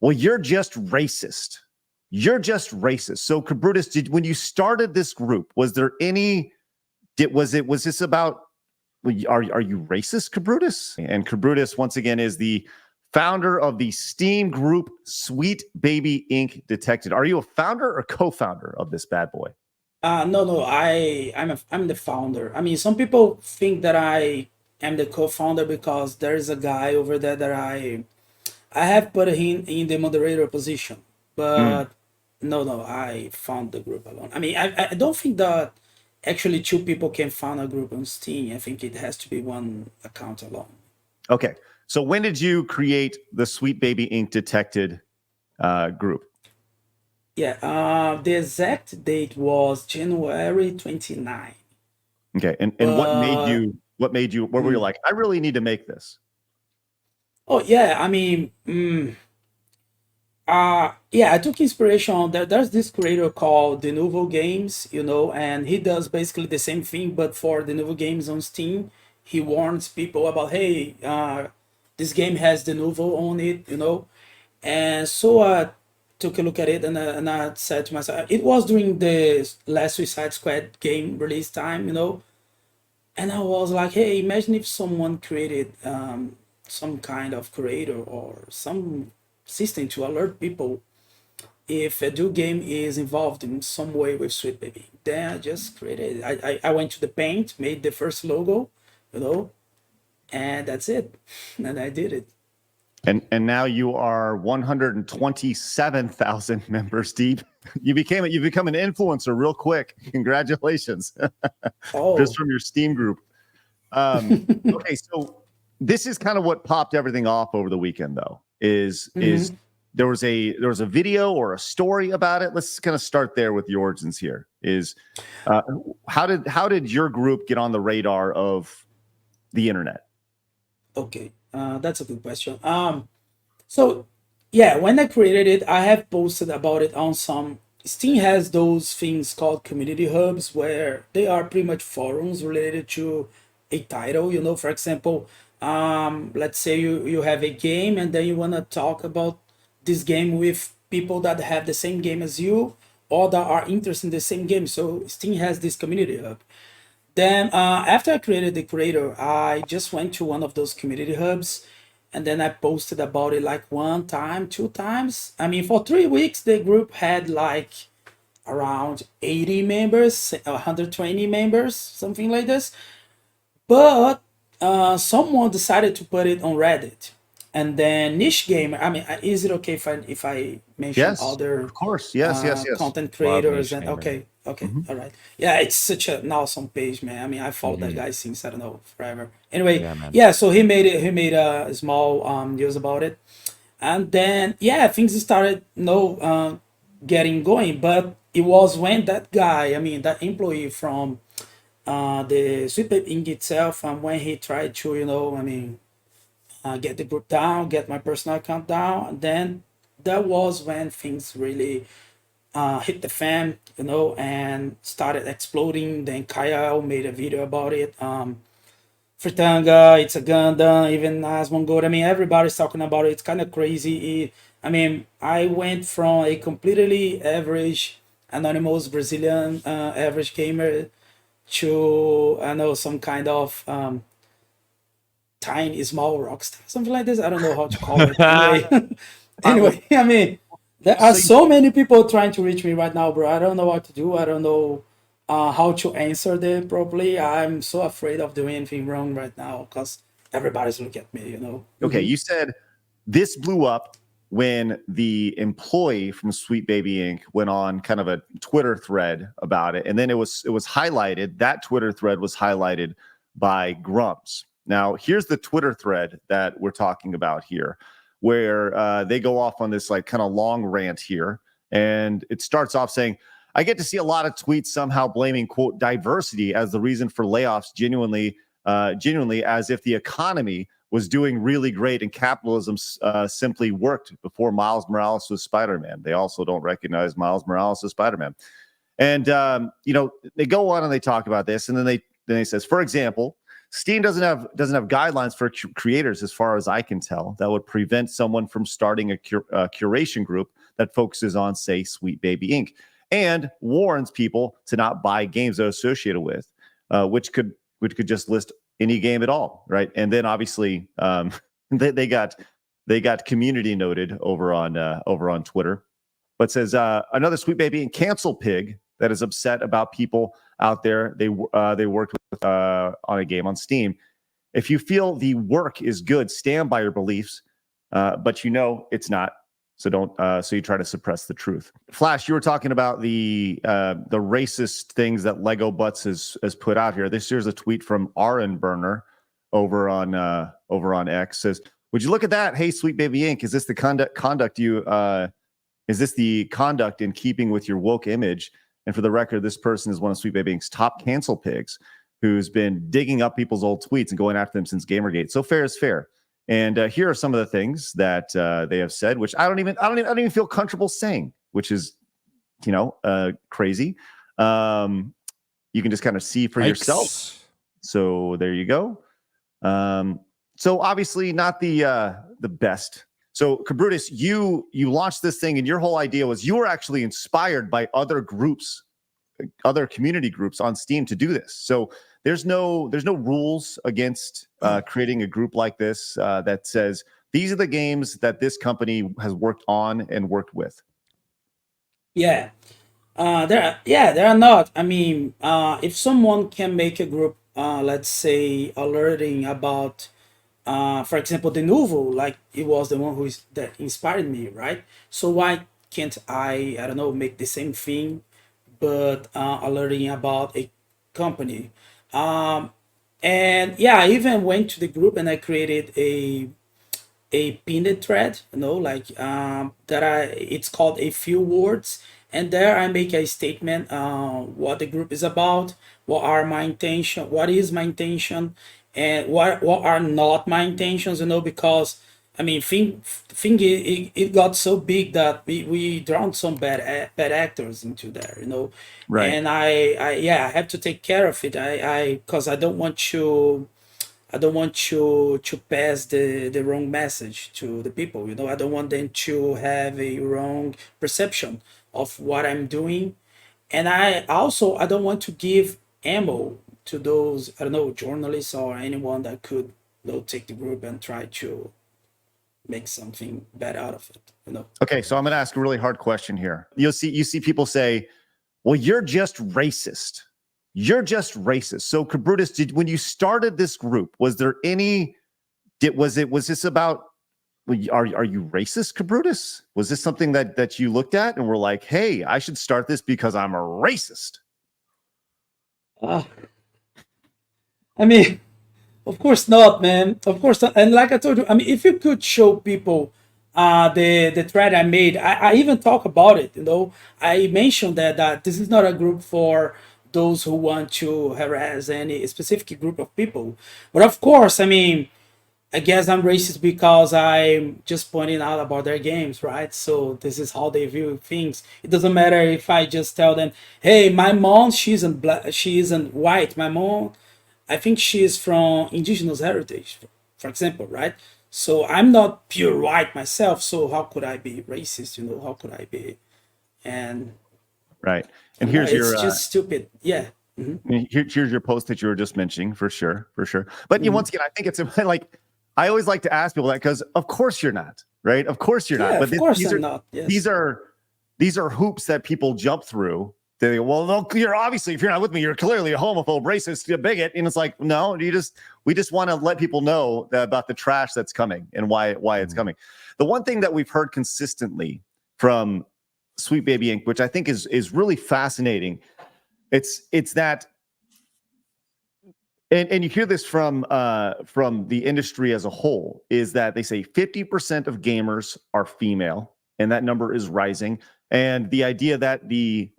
Well, you're just racist. You're just racist. So, Cabrutus, when you started this group, was there any? Was this about? Are you racist, Cabrutus? And Cabrutus, once again, is the founder of the Steam group Sweet Baby Inc. Detected. Are you a founder or co-founder of this bad boy? No, I'm the founder. I mean, some people think that I am the co-founder because there is a guy over there that I have put him in the moderator position. Mm. But no, I found the group alone. I mean, I don't think that actually two people can found a group on Steam. I think it has to be one account alone. Okay. So when did you create the Sweet Baby Inc. Detected group? Yeah, the exact date was January 29. Okay. And But what were you like? I really need to make this. oh yeah, I mean, yeah, I took inspiration. There's this creator called the Nouveau Games, and he does basically the same thing, but for the Nouveau Games on Steam. He warns people about, hey, this game has the Nouveau on it. And so I took a look at it, and I said to myself, it was during the last Suicide Squad game release time. And I was like, hey, imagine if someone created some kind of creator or some system to alert people if a new game is involved in some way with Sweet Baby. Then I just created it. I went to the paint, made the first logo, you know, and that's it. And I did it. And now you are 127,000 members deep. You've become an influencer real quick. Congratulations. Just Oh, from your Steam group. Okay, so this is kind of what popped everything off over the weekend, though. Is mhm. there was a video or a story about it? Let's kind of start there with the origins here. Uh, how did your group get on the radar of the internet? Okay. That's a good question. So yeah, when I created it, I have posted about it on some. Steam has those things called community hubs where they are pretty much forums related to a title. For example, let's say you have a game and then you want to talk about this game with people that have the same game as you or that are interested in the same game. So Steam has this community hub. Then after I created the creator, I just went to one of those community hubs and then I posted about it like one time, two times. I mean, for 3 weeks, the group had like around 80 members, 120 members, something like this. But someone decided to put it on Reddit. And then niche gamer. I mean, is it okay if I mention Yes, other of course. Yes. content Love creators? niche And gamer. okay, Mhm. all right. Yeah, it's such an awesome page, man. I mean, I followed that Hmm. guy since I don't know forever. Anyway, Yeah, man. yeah. So he made it. He made a small news about it, and then yeah, things started getting going. But it was when that guy, I mean, that employee from the Sweep Inc. itself, when he tried to, I mean, get the group down, get my personal account down. And then that was when things really hit the fan, and started exploding. Then Kyle made a video about it. Fritanga, it's a Gundam, even Asmongold. I mean, everybody's talking about it. It's kind of crazy. I mean, I went from a completely average, anonymous Brazilian average gamer to, I know, some kind of tiny small rock star, something like this. I don't know how to call it. Anyway, Well, anyway, I mean, there are so so many people trying to reach me right now, bro. I don't know what to do. I don't know how to answer them properly. I'm so afraid of doing anything wrong right now because everybody's looking at me. okay, Mhm. you said this blew up when the employee from Sweet Baby Inc. went on kind of a Twitter thread about it, and then it was highlighted. That Twitter thread was highlighted by Grumps. Now, here's the Twitter thread that we're talking about here, where they go off on this like kind of long rant here, and it starts off saying, "I get to see a lot of tweets somehow blaming quote diversity as the reason for layoffs, genuinely as if the economy was doing really great and capitalism simply worked before Miles Morales was Spider-Man. They also don't recognize Miles Morales as Spider-Man." And they go on and they talk about this, and then they says, for example, Steam doesn't have guidelines for creators, as far as I can tell, that would prevent someone from starting a curation group that focuses on, say, Sweet Baby Inc., and warns people to not buy games they're associated with, which could just list any game at all, right? And then obviously they got community noted over on Twitter, but says another Sweet Baby Inc. cancel pig that is upset about people out there they worked with on a game on Steam. If you feel the work is good, stand by your beliefs, but you know it's not. So don't. So you try to suppress the truth. Flash, you were talking about the racist things that Lego Butts has put out here. Here's a tweet from Aaron Burner over on X. Says, "Would you look at that? Hey, Sweet Baby Inc. Is this the conduct you? Is this the conduct in keeping with your woke image?" And for the record, this person is one of Sweet Baby Inc.'s top cancel pigs, who's been digging up people's old tweets and going after them since Gamergate. So fair is fair. And here are some of the things that they have said, which I don't even feel comfortable saying, which is, crazy. You can just kind of see for yourself. So there you go. So obviously not the best. So Cabrutus, you launched this thing, and your whole idea was you were actually inspired by other groups, other community groups on Steam to do this. So there's no rules against creating a group like this that says these are the games that this company has worked on and worked with. Yeah. There are not. I mean, if someone can make a group, let's say alerting about, for example, the novel, like it was the one that inspired me, right? So why can't I don't know, make the same thing, but alerting about a company? Um, and yeah, I even went to the group and I created a pinned thread, like that it's called a few words, and there I make a statement, what the group is about, what is my intention, and what are not my intentions, because I mean, it got so big that we drowned some bad actors into there, Right. and I have to take care of it. Because I don't want you to pass the wrong message to the people. I don't want them to have a wrong perception of what I'm doing. And I don't want to give ammo to those, I don't know, journalists or anyone that could, take the group and try to make something bad out of it. Okay, so I'm going to ask a really hard question here. You see people say, "Well, you're just racist. You're just racist." So, Cabrutus, when you started this group, was this about, are you racist, Cabrutus? Was this something that you looked at and were like, "Hey, I should start this because I'm a racist"? Uh, I mean, of course not, man. Of course not. And like I told you, I mean, if you could show people the thread I made, I even talk about it. I mentioned that this is not a group for those who want to harass any specific group of people. But of course, I mean, I guess I'm racist because I'm just pointing out about their games, right? So this is how they view things. It doesn't matter if I just tell them, "Hey, my mom, she isn't white. My mom, I think she is from indigenous heritage," for example, right? So I'm not pure white myself. So how could I be racist? How could I be? And right. And here's it's just stupid. Yeah. Here's your post that you were just mentioning, for sure. But once again, I think it's like, I always like to ask people that, because of course you're not, right? Of course you're not. Yeah, But of course these I'm are not. Yes. these are hoops that people jump through. They go, "Well, no, you're obviously, if you're not with me, you're clearly a homophobe, racist, a bigot." And it's like, no, we just want to let people know about the trash that's coming and why it's coming. The one thing that we've heard consistently from Sweet Baby Inc., which I think is really fascinating, it's that, and you hear this from the industry as a whole, is that they say 50% of gamers are female, and that number is rising. And the idea that the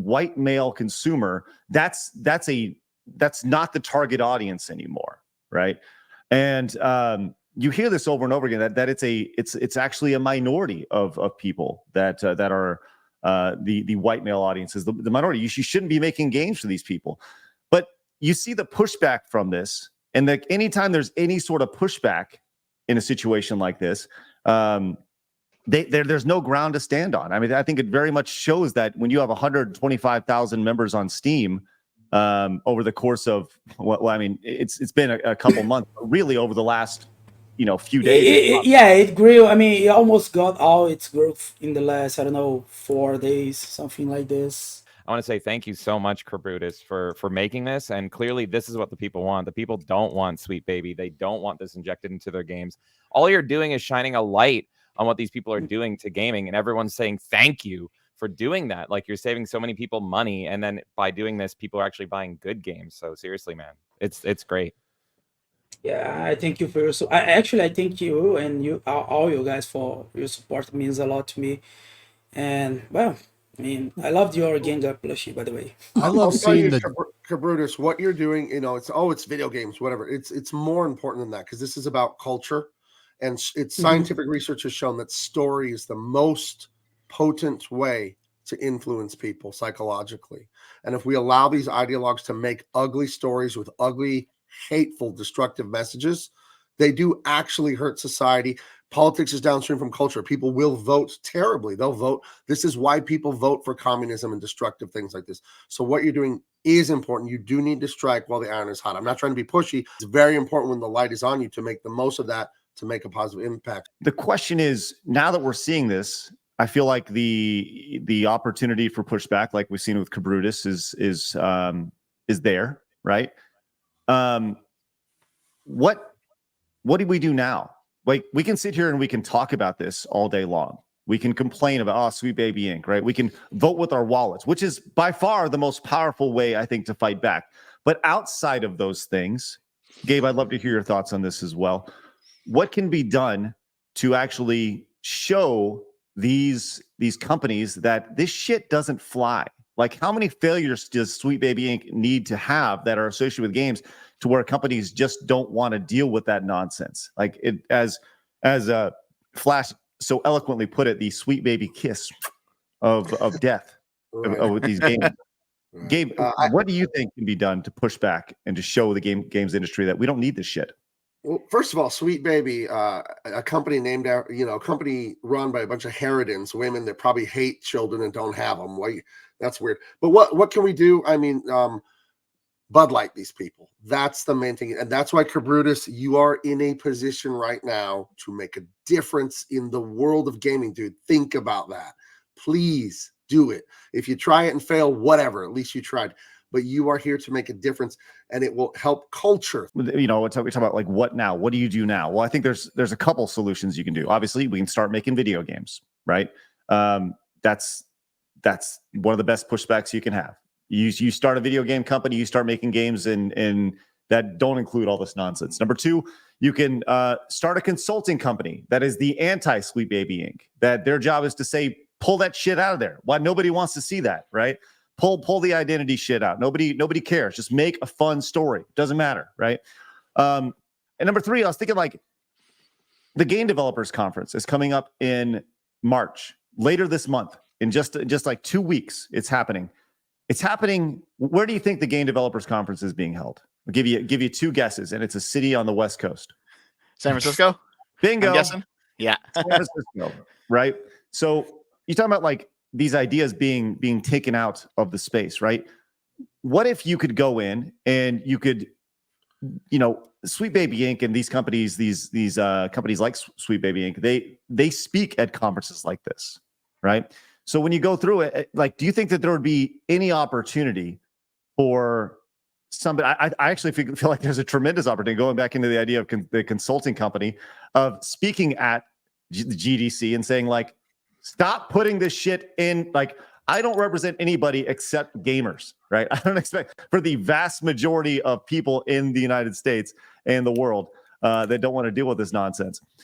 white male consumer, that's not the target audience anymore, right? And you hear this over and over again, that it's actually a minority of people that are the white male audience is the minority. You shouldn't be making games for these people. But you see the pushback from this, and that anytime there's any sort of pushback in a situation like this, there's no ground to stand on. I mean, I think it very much shows that when you have 125,000 members on Steam over the course of, well, I mean, it's been a couple months, but really over the last, few days. It grew. I mean, it almost got all its growth in the last, I don't know, 4 days, something like this. I want to say thank you so much, Brutus, for making this. And clearly, this is what the people want. The people don't want Sweet Baby. They don't want this injected into their games. All you're doing is shining a light on what these people are doing to gaming, and everyone's saying thank you for doing that. Like, you're saving so many people money, and then by doing this, people are actually buying good games. So seriously, man, it's great. Yeah, I thank you for your I thank you and you all you guys for your support. It means a lot to me. And well, I mean, I loved your Gengar plushie, by the way. I love seeing the Cabrutus, what you're doing. It's video games, whatever. It's more important than that, because this is about culture, and it's scientific research has shown that story is the most potent way to influence people psychologically. And if we allow these ideologues to make ugly stories with ugly, hateful, destructive messages, they do actually hurt society. Politics is downstream from culture. People will vote terribly. They'll vote. This is why people vote for communism and destructive things like this. So what you're doing is important. You do need to strike while the iron is hot. I'm not trying to be pushy. It's very important when the light is on you to make the most of that, to make a positive impact. The question is, now that we're seeing this, I feel like the opportunity for pushback, like we've seen with Cabrutus, is there, right? What do we do now? Like, we can sit here and we can talk about this all day long. We can complain about, Sweet Baby Inc., right? We can vote with our wallets, which is by far the most powerful way, I think, to fight back. But outside of those things, Gabe, I'd love to hear your thoughts on this as well. What can be done to actually show these companies that this shit doesn't fly? Like, how many failures does Sweet Baby Inc. need to have that are associated with games to where companies just don't want to deal with that nonsense? Like, it, as Flash so eloquently put it, the Sweet Baby kiss of death with these games. Gabe, what do you think can be done to push back and to show the games industry that we don't need this shit? Well, first of all, Sweet Baby, a company named out, a company run by a bunch of harridans, women that probably hate children and don't have them. That's weird. But what can we do? I mean, Bud Light these people. That's the main thing. And that's why, Cabrutus, you are in a position right now to make a difference in the world of gaming, dude. Think about that. Please do it. If you try it and fail, whatever, at least you tried. But you are here to make a difference, and it will help culture. We talk about, like, what now? What do you do now? Well, I think there's a couple solutions you can do. Obviously, we can start making video games, right? That's one of the best pushbacks you can have. You start a video game company, you start making games and that don't include all this nonsense. Number two, you can start a consulting company that is the anti-Sweet Baby Inc. That their job is to say, pull that shit out of there. Why? Nobody wants to see that, right? Pull the identity shit out. Nobody cares. Just make a fun story. Doesn't matter, right? And number three, I was thinking, like, the Game Developers Conference is coming up in March, later this month, in just like 2 weeks. It's happening. Where do you think the Game Developers Conference is being held? I'll give you two guesses, and it's a city on the West Coast. San Francisco? Bingo. I'm guessing. Yeah. San Francisco, right? So you're talking about, like, these ideas being taken out of the space, right? What if you could go in and you could, Sweet Baby Inc. and these companies, these companies like Sweet Baby Inc., they speak at conferences like this, right? So when you go through it, like, do you think that there would be any opportunity for somebody? I actually feel like there's a tremendous opportunity, going back into the idea of the consulting company, of speaking at the GDC and saying, like, stop putting this shit in. Like, I don't represent anybody except gamers, right? I don't expect, for the vast majority of people in the United States and the world that don't want to deal with this nonsense.